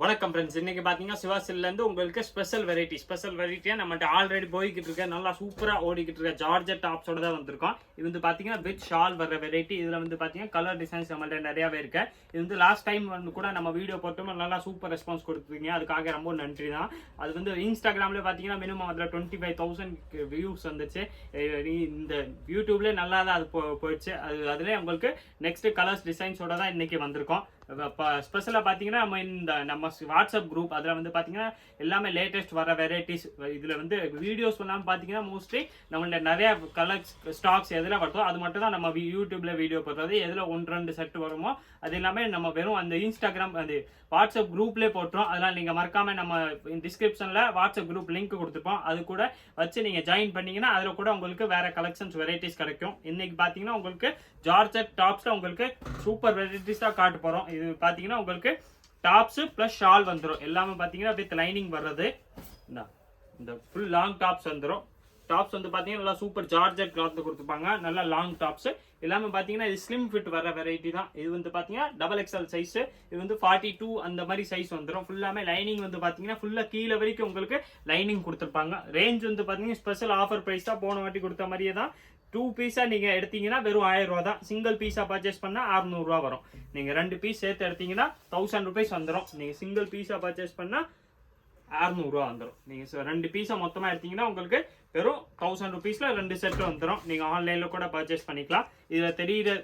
வணக்கம் ஃப்ரெண்ட்ஸ். இன்னைக்கு பார்த்தீங்கன்னா சிவாசிலேருந்து உங்களுக்கு ஸ்பெஷல் வெரைட்டியாக நம்மகிட்ட ஆல்ரெடி போய்கிட்டு இருக்க நல்லா சூப்பராக ஓடிக்கிட்டு இருக்க ஜார்ஜெட் டாப்ஸோட தான் வந்திருக்கோம். இது வந்து பார்த்தீங்கன்னா வித் ஷால் வர வெரைட்டி. இதில் வந்து பார்த்தீங்கன்னா கலர் டிசைன்ஸ் நம்மள்ட்ட நிறையாவே இருக்கு. இது வந்து லாஸ்ட் டைம் வந்து கூட நம்ம வீடியோ போட்டோம், நல்லா சூப்பர் ரெஸ்பான்ஸ் கொடுத்துருக்கீங்க. அதுக்காக ரொம்ப நன்றி தான். அது வந்து இன்ஸ்டாகிராமில் பார்த்தீங்கன்னா மினிமம் அதில் 25,000 வியூஸ் வந்துச்சு. இந்த யூடியூப்லேயே நல்லா தான் அது போயிடுச்சு. அதுலேயே உங்களுக்கு நெக்ஸ்ட் கலர்ஸ் டிசைன்ஸோட தான் இன்னைக்கு வந்திருக்கோம். ஸ்பெஷலாக பார்த்தீங்கன்னா நம்ம வாட்ஸ்அப் குரூப் அதில் வந்து பார்த்தீங்கன்னா எல்லாமே லேட்டஸ்ட் வர வெரைட்டிஸ். இதில் வந்து வீடியோஸ் பண்ணாமல் பார்த்தீங்கன்னா மோஸ்ட்லி நம்மள்ட்ட நிறைய கலர்ஸ் ஸ்டாக்ஸ் எதில் வருதோ அது மட்டும் தான் நம்ம யூடியூப்ல வீடியோ போடுறது. எதில் 1-2 செட் வருமோ அது எல்லாமே நம்ம வெறும் அந்த இன்ஸ்டாகிராம் அந்த வாட்ஸ்அப் குரூப்லேயே போட்டுரும். அதெல்லாம் நீங்கள் மறக்காம நம்ம டிஸ்கிரிப்ஷனில் வாட்ஸ்அப் குரூப் லிங்க் கொடுத்துருப்போம். அது கூட வச்சு நீங்கள் ஜாயின் பண்ணீங்கன்னா அதில் கூட உங்களுக்கு வேற கலெக்ஷன்ஸ் வெரைட்டிஸ் கிடைக்கும். இன்னைக்கு பார்த்தீங்கன்னா உங்களுக்கு ஜார்ஜெட் டாப்ஸில் உங்களுக்கு சூப்பர் வெரைட்டிஸ் தான் காட்ட போகிறோம். இது பார்த்தீங்கன்னா உங்களுக்கு டாப்ஸ் பிளஸ் ஷால் வந்துடும். எல்லாமே பார்த்தீங்கன்னா வித் லைனிங் வர்றது. இந்த ஃபுல் லாங் டாப்ஸ் வந்துடும். டாப்ஸ் வந்து பார்த்தீங்கன்னா நல்லா சூப்பர் ஜார்ஜெட் கிளாத் கொடுத்துருப்பாங்க. நல்லா லாங் டாப்ஸ் எல்லாமே பார்த்தீங்கன்னா இது ஸ்லிம் ஃபிட் வர வெரைட்டி தான். இது வந்து பார்த்தீங்கன்னா XXL சைஸ். இது வந்து 42 அந்த மாதிரி சைஸ் வந்துடும். ஃபுல்லாமே லைனிங் வந்து பார்த்தீங்கன்னா ஃபுல்லாக கீழே வரைக்கும் உங்களுக்கு லைனிங் கொடுத்துருப்பாங்க. ரேஞ்ச் வந்து பார்த்தீங்கன்னா ஸ்பெஷல் ஆஃபர் ப்ரைஸ் தான். போன வாட்டி கொடுத்த மாதிரியே தான். 2 பீஸா நீங்க எடுத்தீங்கன்னா வெறும் 1000 ரூபா தான். சிங்கிள் பீஸா பர்ச்சேஸ் பண்ணா 600 ரூபா வரும். நீங்க 2 பீஸ் சேர்த்து எடுத்தீங்கன்னா 1000 ரூபாய்ஸ் வந்துடும். நீங்க சிங்கிள் பீஸா பர்ச்சேஸ் பண்ணா 600 ரூபா வந்துடும். நீங்க 2 பீஸா மொத்தமா எடுத்தீங்கன்னா உங்களுக்கு வெறும் 1000 ருபீஸ்ல 2 செட் வந்துடும். நீங்க ஆன்லைன்ல கூட பர்ச்சேஸ் பண்ணிக்கலாம். இதுல தெரியுற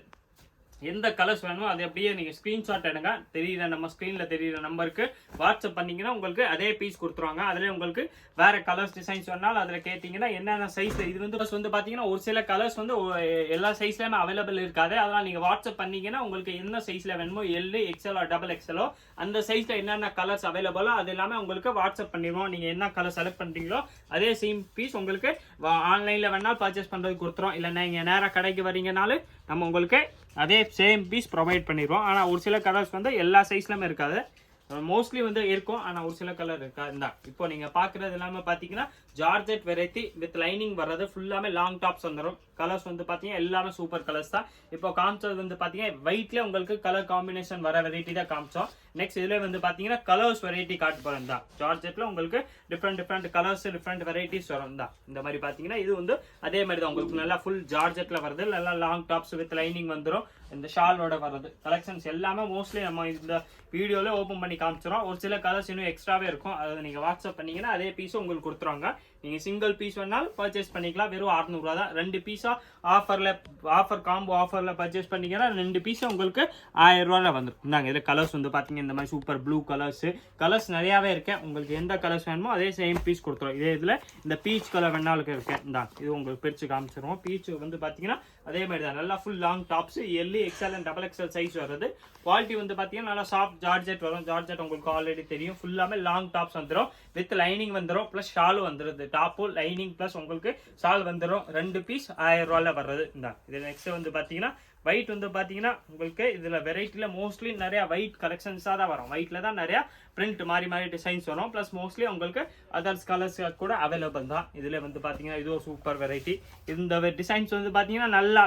எந்த கலர்ஸ் வேணுமோ அதை அப்படியே நீங்க ஸ்கிரீன்ஷாட் எடுங்க. தெரியுற நம்ம ஸ்கிரீன்ல தெரியுற நம்பருக்கு வாட்ஸ்அப் பண்ணீங்கன்னா உங்களுக்கு அதே பீஸ் கொடுத்துருவாங்க. அதுல உங்களுக்கு வேற கலர்ஸ் டிசைன்ஸ் வேணாலும் அதுல கேட்டீங்கன்னா என்னென்ன சைஸ். இது வந்து பாத்தீங்கன்னா ஒரு சில கலர்ஸ் வந்து எல்லா சைஸ்லயுமே அவைலபிள் இருக்காது. அதனால நீங்க வாட்ஸ்அப் பண்ணீங்கன்னா உங்களுக்கு என்ன சைஸ்ல வேணுமோ L, XL, XXL அந்த சைஸ்ல என்னென்ன கலர்ஸ் அவைலபிளோ அது எல்லாமே உங்களுக்கு வாட்ஸ்அப் பண்ணிடுவோம். நீங்க என்ன கலர் செலக்ட் பண்றீங்களோ அதே சேம் பீஸ் உங்களுக்கு ஆன்லைன்ல வேணாலும் பர்ச்சேஸ் பண்றது கொடுத்துரும். இல்லைன்னா நீங்க நேரா கடைக்கு வரீங்கனாலும் நம்ம உங்களுக்கு அதே சேம் பீஸ் ப்ரொவைட் பண்ணிடுவோம். ஆனால் ஒரு சில கலர்ஸ் வந்து எல்லா சைஸ்லையுமே இருக்காது. மோஸ்ட்லி வந்து இருக்கும். ஆனால் ஒரு சில கலர் இருக்கா. இப்போ நீங்கள் பார்க்குறது எல்லாமே பார்த்தீங்கன்னா ஜார்ஜெட் வெரைட்டி வித் லைனிங் வர்றது. ஃபுல்லாமே லாங் டாப்ஸ் வந்துடும். கலர்ஸ் வந்து பார்த்தீங்கன்னா எல்லாமே சூப்பர் கலர்ஸ் தான். இப்போ காமிச்சது வந்து பார்த்தீங்கன்னா ஒயிட்ல உங்களுக்கு கலர் காம்பினேஷன் வர வெரைட்டி தான் காமிச்சோம். நெக்ஸ்ட் இதில் வந்து பார்த்தீங்கன்னா கலர்ஸ் வெரைட்டி காட்டு போகிறோம் தான். ஜார்ஜெட்ல உங்களுக்கு டிஃப்ரெண்ட் கலர்ஸ் டிஃப்ரெண்ட் வெரைட்டிஸ் வரும் தான். இந்த மாதிரி பார்த்தீங்கன்னா இது வந்து அதே மாதிரி தான் உங்களுக்கு நல்லா ஃபுல் ஜார்ஜெட்ல வருது. நல்லா லாங் டாப்ஸ் வித் லைனிங் வந்துடும். இந்த ஷாலோட வர்றது கலெக்ஷன்ஸ் எல்லாமே மோஸ்ட்லி நம்ம இந்த வீடியோல ஓப்பன் பண்ணி காமிச்சிடும். ஒரு சில கலர்ஸ் இன்னும் எக்ஸ்ட்ராவே இருக்கும். அதை நீங்க வாட்ஸ்அப் பண்ணீங்கன்னா அதே பீஸ் உங்களுக்கு கொடுத்துருவாங்க. நீங்க சிங்கிள் பீஸ் வேணாலும் பர்ச்சேஸ் பண்ணிக்கலாம். வெறும் 600 ரூபா தான். 2 பீஸா ஆஃபர் காம்போ ஆஃபர்ல பர்ச்சேஸ் பண்ணீங்கன்னா 2 பீஸ் உங்களுக்கு 1000 ரூபாயில வந்துடும். இந்தாங்க இது கலர்ஸ் வந்து பாத்தீங்கன்னா இந்த மாதிரி சூப்பர் ப்ளூ கலர்ஸ் நிறையாவே இருக்கு. உங்களுக்கு எந்த கலர்ஸ் வேணுமோ அதே சேம் பீஸ் கொடுத்துரும். இதே இதுல இந்த பீச் கலர் வேணாலும் இருக்கு. இந்தாங்க இது உங்களுக்கு பிரிச்சு காமிச்சிருவோம். பீச் வந்து பாத்தீங்கன்னா அதே மாதிரி தான். நல்லா full long tops L, XL and XXL size வருது. குவாலிட்டி வந்து பாத்தீங்கன்னா நல்லா சாஃப்ட் ஜார்ஜெட் வரும். ஜார்ஜெட் உங்களுக்கு ஆல்ரெடி தெரியும். ஃபுல்லாமே லாங் டாப்ஸ் வந்துடும். வித் லைனிங் வந்துடும். பிளஸ் ஷாலும் வந்துருது. டாப்பு லைனிங் பிளஸ் உங்களுக்கு ஷால் வந்துடும். 2 பீஸ் 1000 ரூபாயில வர்றது. இது நெக்ஸ்ட் வந்து பாத்தீங்கன்னா ஒயிட் வந்து பாத்தீங்கன்னா உங்களுக்கு இதுல வெரைட்டில மோஸ்ட்லி நிறைய ஒயிட் கலெக்ஷன்ஸா தான் வரும். ஒயிட்ல தான் நிறைய பிரிண்ட் மாறி டிசைன்ஸ் வரும். பிளஸ் மோஸ்ட்லி உங்களுக்கு அதர்ஸ் கலர்ஸ் கூட அவைலபிள் தான். இதுல வந்து பாத்தீங்கன்னா இது ஒரு சூப்பர் வெரைட்டி. இந்த டிசைன்ஸ் வந்து பாத்தீங்கன்னா நல்லா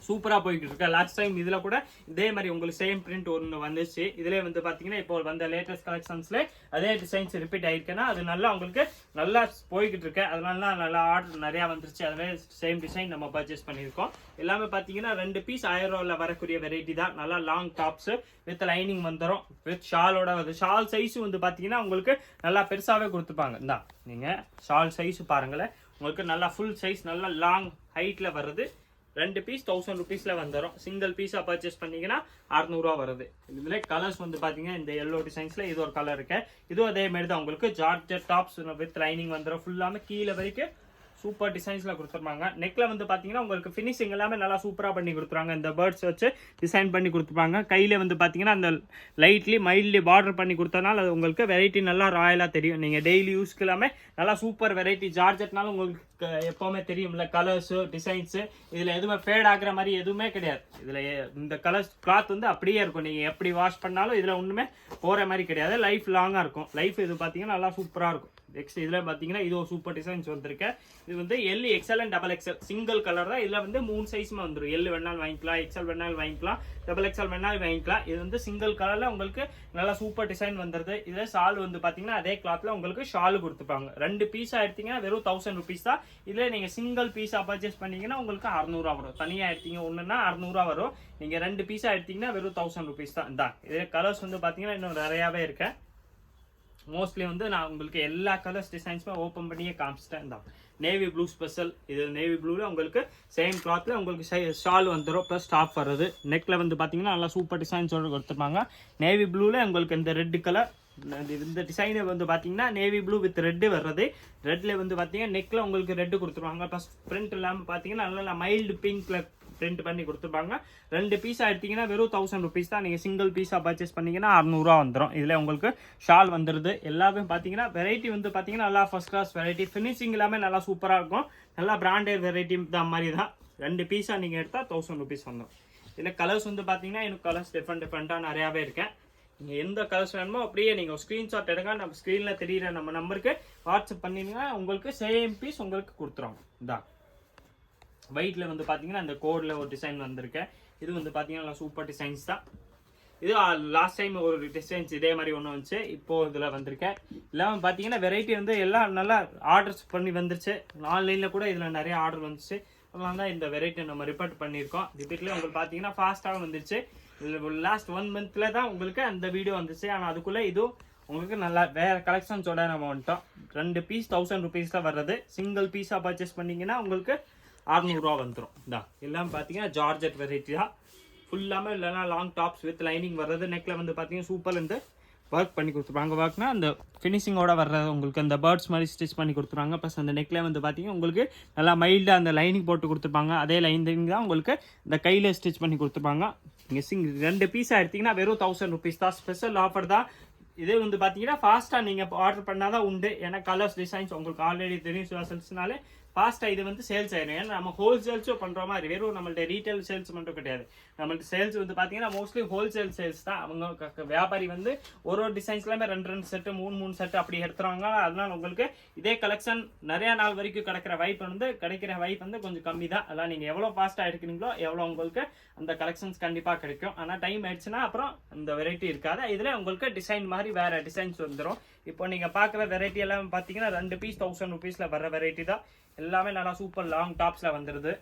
சூப்பரா போயிட்டு இருக்கு. லாஸ்ட் டைம் இதுல கூட இதே மாதிரி உங்களுக்கு சேம் பிரிண்ட் ஒன்று வந்துச்சு. இதுல வந்து பாத்தீங்கன்னா இப்போ வந்த லேட்டஸ்ட் கலெக்ஷன்ஸ்ல அதே டிசைன்ஸ் ரிப்பீட் ஆயிருக்குன்னா அது நல்லா உங்களுக்கு நல்லா போய்கிட்டு இருக்கு. அதனால நல்லா ஆர்டர் நிறைய வந்துருச்சு. அதுவே சேம் டிசைன் நம்ம பர்ச்சேஸ் பண்ணியிருக்கோம். எல்லாமே பாத்தீங்கன்னா 2 பீஸ் 1000 ரூபாயில வரக்கூடிய வெரைட்டி தான். நல்லா லாங் டாப்ஸ் வித் லைனிங் வந்துடும். வித் ஷாலோட வருது. ஷால் சைஸ் வந்து பாத்தீங்கன்னா உங்களுக்கு நல்லா பெருசாவே கொடுத்துப்பாங்க. இந்தா நீங்க ஷால் சைஸ் பாருங்களேன். உங்களுக்கு நல்லா ஃபுல் சைஸ் நல்லா லாங் ஹைட்ல வருது. 2 பீஸ் 1000 ருபீஸ்ல வந்துடும். சிங்கிள் பீஸா பர்ச்சேஸ் பண்ணீங்கன்னா 600 ரூபா வருது. இதுல கலர்ஸ் வந்து பாத்தீங்கன்னா இந்த எல்லோ டிசைன்ஸ்ல இது ஒரு கலர் இருக்கு. இதுவும் அதே மாதிரி தான் உங்களுக்கு ஜார்ஜெட் டாப்ஸ் வித் லைனிங் வந்துடும். ஃபுல்லாமே கீழே வரைக்கும் சூப்பர் டிசைன்ஸ்ல கொடுத்துருப்பாங்க. நெக்ல வந்து பாத்தீங்கன்னா உங்களுக்கு ஃபினிஷிங் எல்லாமே நல்லா சூப்பரா பண்ணி கொடுத்துருவாங்க. இந்த பேர்ட்ஸ் வச்சு டிசைன் பண்ணி கொடுத்துருப்பாங்க. கையில வந்து பாத்தீங்கன்னா அந்த மைல்ட்லி பார்டர் பண்ணி கொடுத்தனால அது உங்களுக்கு வெரைட்டி நல்லா ராயலா தெரியும். நீங்க டெய்லி யூஸ்க்கு எல்லாமே நல்லா சூப்பர் வெரைட்டி. ஜார்ஜெட்னால உங்களுக்கு எப்பவுமே தெரியும்ல கலர்ஸ் டிசைன்ஸ். இதுல எதுவுமே ஃபேட் ஆகுற மாதிரி எதுவுமே கிடையாது. இதுல இந்த கலர்ஸ் கிளாத் வந்து அப்படியே இருக்கும். நீங்க எப்படி வாஷ் பண்ணாலும் இதுல ஒண்ணுமே போற மாதிரி கிடையாது. லைஃப் லாங்கா இருக்கும். லைஃப் இது பாத்தீங்கன்னா நல்லா சூப்பரா இருக்கும். நெக்ஸ்ட் இதில் பார்த்தீங்கன்னா இது ஒரு சூப்பர் டிசைன்ஸ் வந்திருக்கு. இது வந்து L XL and double XL single colour தான். இதில் வந்து 3 சைஸுமே வந்துடும். எல் வேணாலும் வாங்கிக்கலாம், எக்ஸ்எல் வேணாலும் வாங்கிக்கலாம், டபுள் எக்ஸ்எல் வேணாலும் வாங்கிக்கலாம். இது வந்து சிங்கிள் கலரில் உங்களுக்கு நல்லா சூப்பர் டிசைன் வந்துடுது. இதில் ஷால் வந்து பார்த்தீங்கன்னா அதே கிளாத்தில் உங்களுக்கு ஷால் கொடுத்துப்பாங்க. 2 பீஸாக எடுத்தீங்கன்னா வெறும் 1000 rupees தான். இதில் நீங்கள் சிங்கிள் பீஸாக பர்ச்சேஸ் பண்ணீங்கன்னா உங்களுக்கு 600 வரும். தனியாக எடுத்தீங்க ஒன்றுனா 600 வரும். நீங்கள் 2 பீஸாக எடுத்தீங்கன்னா வெறும் 1000 rupees தான். இதான் இதில் கலர்ஸ் வந்து பார்த்தீங்கன்னா இன்னும் நிறையாவே இருக்கு. மோஸ்ட்லி வந்து நான் உங்களுக்கு எல்லா கலர்ஸ் டிசைன்ஸுமே ஓப்பன் பண்ணியே காமிச்சிட்டேன் தான். Navy blue special. இது நேவி ப்ளூவில் உங்களுக்கு சேம் கிளாத்தில் உங்களுக்கு ஷால் வந்துடும் ப்ளஸ் டாப் வர்றது. நெக்கில் வந்து பார்த்தீங்கன்னா நல்லா சூப்பர் டிசைன்ஸோடு கொடுத்துருப்பாங்க. நேவி ப்ளூவில் உங்களுக்கு இந்த ரெட் கலர் இந்த டிசைனை வந்து பார்த்தீங்கன்னா நேவி ப்ளூ வித் ரெட்டு வர்றது. ரெட்டில் வந்து பார்த்தீங்கன்னா நெக்கில் உங்களுக்கு ரெட்டு கொடுத்துருவாங்க. ப்ளஸ் பிரிண்ட் இல்லாமல் பார்த்தீங்கன்னா நல்லா மைல்டு பிங்க்கில் பிரிண்ட் பண்ணி கொடுத்துருப்பாங்க. 2 பீஸாக எடுத்தீங்கன்னா வெறும் 1000 rupees தான். நீங்கள் சிங்கிள் பீஸாக பர்ச்சேஸ் பண்ணீங்கன்னா 600 வந்துடும். இதில் உங்களுக்கு ஷால் வந்துடுது. எல்லாமே பார்த்தீங்கன்னா வெரைட்டி வந்து பார்த்தீங்கன்னா நல்லா ஃபர்ஸ்ட் கிளாஸ் வெரைட்டி. ஃபினிஷிங் எல்லாமே நல்லா சூப்பராக இருக்கும். நல்லா பிராண்டட் வெரைட்டி தான் மாதிரி தான். 2 பீஸாக நீங்கள் எடுத்தால் 1000 rupees வந்துடும். இதில் கலர்ஸ் வந்து பார்த்தீங்கன்னா எனக்கு கலர்ஸ் டிஃப்ரெண்ட்டாக நிறையாவே இருக்கேன். நீங்கள் எந்த கலர்ஸ் வேணுமோ அப்படியே நீங்கள் ஸ்க்ரீன்ஷாட் எடுங்க. நம்ம ஸ்க்ரீனில் தெரியிற நம்ம நம்பருக்கு வாட்ஸ்அப் பண்ணிங்கன்னா உங்களுக்கு சேம் பீஸ் உங்களுக்கு கொடுத்துருவாங்க. இதான் ஒயிட்ல வந்து பார்த்தீங்கன்னா அந்த கோடில் ஒரு டிசைன் வந்திருக்கு. இது வந்து பார்த்தீங்கன்னா சூப்பர் டிசைன்ஸ் தான். இது லாஸ்ட் டைம் ஒரு டிசைன்ஸ் இதே மாதிரி ஒன்று வந்துச்சு. இப்போது இதில் வந்திருக்கேன். இல்லாமல் பார்த்தீங்கன்னா வெரைட்டி வந்து எல்லாம் நல்லா ஆர்டர்ஸ் பண்ணி வந்துருச்சு. ஆன்லைனில் கூட இதில் நிறைய ஆர்டர் வந்துச்சு. அதனால தான் இந்த வெரைட்டி நம்ம ரிப்போர்ட் பண்ணியிருக்கோம். ரிப்பீட்லேயே உங்களுக்கு பார்த்தீங்கன்னா ஃபாஸ்ட்டாக வந்துருச்சு. இதில் லாஸ்ட் 1 month தான் உங்களுக்கு அந்த வீடியோ வந்துச்சு. ஆனால் அதுக்குள்ளே இதுவும் உங்களுக்கு நல்லா வேறு கலெக்ஷன்ஸோட நம்ம வந்துட்டோம். 2 பீஸ் 1000 rupees தான் வர்றது. சிங்கிள் பீஸாக பர்ச்சேஸ் பண்ணிங்கன்னா உங்களுக்கு 600 வந்துடும். இதான் எல்லாம் பார்த்தீங்கன்னா ஜார்ஜெட் வெரைட்டி தான். ஃபுல்லாமே இல்லைனா லாங் டாப்ஸ் வித் லைனிங் வர்றது. நெக்கில் வந்து பார்த்தீங்கன்னா சூப்பர் இந்த ஒர்க் பண்ணி கொடுத்துருப்பாங்க. ஒர்க்னா அந்த ஃபினிஷிங்கோட வர்றது உங்களுக்கு அந்த பேர்ட்ஸ் மாதிரி ஸ்டிச் பண்ணி கொடுத்துருவாங்க. ப்ளஸ் அந்த நெக்கில் வந்து பார்த்தீங்கன்னா உங்களுக்கு நல்லா மைல்டாக அந்த லைனிங் போட்டு கொடுத்துருப்பாங்க. அதே லைனிங் தான் உங்களுக்கு இந்த கையில் ஸ்டிச் பண்ணி கொடுத்துருப்பாங்க. நீங்கள் 2 பீஸாக எடுத்தீங்கன்னா வெறும் 1000 rupees தான். ஸ்பெஷல் ஆஃபர் தான். இதே வந்து பார்த்தீங்கன்னா ஃபாஸ்ட்டாக நீங்கள் ஆர்டர் பண்ணால் தான் உண்டு. ஏன்னா கலர்ஸ் டிசைன்ஸ் உங்களுக்கு ஆல்ரெடி தெரியும். சிவாசல்ஸ்னாலே ஃபாஸ்ட்டாக இது வந்து சேல்ஸ் ஆயிடும். ஏன்னா நம்ம ஹோல்சேல்ஸும் பண்ணுற மாதிரி வெறும் நம்மள்ட்ட ரீட்டைல் சேல்ஸ் மட்டும் கிடையாது. நம்மள்ட்ட சேல்ஸ் வந்து பார்த்தீங்கன்னா மோஸ்ட்லி ஹோல்சேல் சேல்ஸ் தான். அவங்க வியாபாரி வந்து ஒரு டிசைன்ஸ்லாமே 2 செட்டு 3 செட்டு அப்படி எடுத்துருவாங்க. அதனால உங்களுக்கு இதே கலெக்ஷன் நிறையா நாள் வரைக்கும் கிடைக்கிற வாய்ப்பு வந்து கொஞ்சம் கம்மி தான். அதெல்லாம் நீங்கள் எவ்வளோ ஃபாஸ்ட்டாக எடுக்கிறீங்களோ எவ்வளோ உங்களுக்கு அந்த கலெக்ஷன்ஸ் கண்டிப்பாக கிடைக்கும். ஆனால் டைம் ஆயிடுச்சுன்னா அப்புறம் அந்த வெரைட்டி இருக்காது. இதில் உங்களுக்கு டிசைன் மாதிரி வேறு டிசைன்ஸ் வந்துடும். இப்போ நீங்கள் பார்க்குற வெரைட்டி எல்லாம் பார்த்தீங்கன்னா 2 பீஸ் 1000 rupeesல வர வெரைட்டி தான். எல்லாமே நல்லா சூப்பர் லாங் டாப்ஸில் வந்துடுது.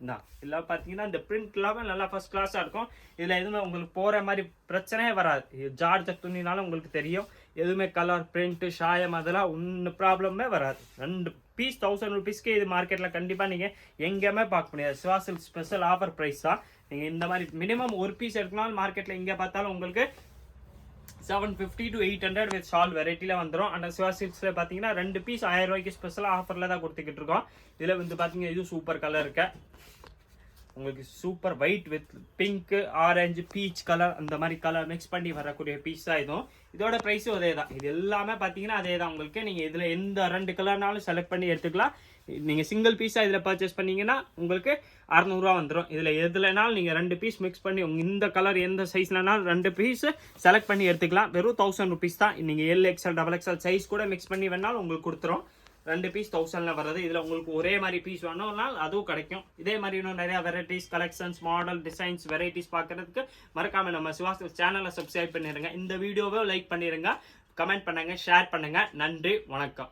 தான் எல்லாம் பார்த்தீங்கன்னா இந்த பிரிண்ட் எல்லாமே நல்லா ஃபர்ஸ்ட் கிளாஸாக இருக்கும். இதில் எதுவுமே உங்களுக்கு போகிற மாதிரி பிரச்சனையே வராது. ஜார்ஜெட் துணினாலும் உங்களுக்கு தெரியும். எதுவுமே கலர் பிரிண்ட்டு ஷாயம் அதெல்லாம் ஒன்றும் ப்ராப்ளமே வராது. 2 பீஸ் 1000 rupeesக்கு இது மார்க்கெட்டில் கண்டிப்பாக நீங்கள் எங்கேயுமே பார்க்க முடியாது. சிவாசில்க் ஸ்பெஷல் ஆஃபர் ப்ரைஸ் தான். நீங்கள் இந்த மாதிரி மினிமம் ஒரு பீஸ் எடுக்கனாலும் மார்க்கெட்டில் எங்கே பார்த்தாலும் உங்களுக்கு 750 to 800 வித் ஷால் வெரைட்டியில் வந்துடும். அந்த சிவாசில்க்ஸில் பார்த்தீங்கன்னா 2 பீஸ் 1000 ரூபாய்க்கு ஸ்பெஷலாக ஆஃபரில் தான் கொடுத்துக்கிட்டு இருக்கோம். இதில் வந்து பார்த்தீங்கன்னா இது சூப்பர் கலர் இருக்கு. உங்களுக்கு super white with pink orange peach colour அந்த மாதிரி கலர் மிக்ஸ் பண்ணி வரக்கூடிய பீஸ் தான் இதுவும். இதோட ப்ரைஸும் அதே தான். இது எல்லாமே பார்த்தீங்கன்னா அதே தான். உங்களுக்கு நீங்கள் இதில் எந்த 2 கலர்னாலும் செலக்ட் பண்ணி எடுத்துக்கலாம். நீங்கள் சிங்கிள் பீஸாக இதில் பர்ச்சேஸ் பண்ணீங்கன்னா உங்களுக்கு 600 வந்துடும். இதில் எதுலனாலும் நீங்கள் 2 பீஸ் மிக்ஸ் பண்ணி இந்த கலர் எந்த சைஸ்லனாலும் 2 பீஸ் செலக்ட் பண்ணி எடுத்துக்கலாம். வெறும் 1000 rupees தான். நீங்கள் LXL XXL சைஸ் கூட மிக்ஸ் பண்ணி வேணாலும் உங்களுக்கு கொடுத்துரும். 2 பீஸ் 1000ல வர்றது. இதில் உங்களுக்கு ஒரே மாதிரி பீஸ் வேணும்னால் அதுவும் கிடைக்கும். இதே மாதிரி இன்னும் நிறையா varieties collections model designs varieties பார்க்கறதுக்கு மறக்காமல் நம்ம சிவாசில்க் சேனலை சப்ஸ்கிரைப் பண்ணிடுங்க. இந்த வீடியோவை லைக் பண்ணிடுங்க, கமெண்ட் பண்ணுங்க, ஷேர் பண்ணுங்க. நன்றி, வணக்கம்.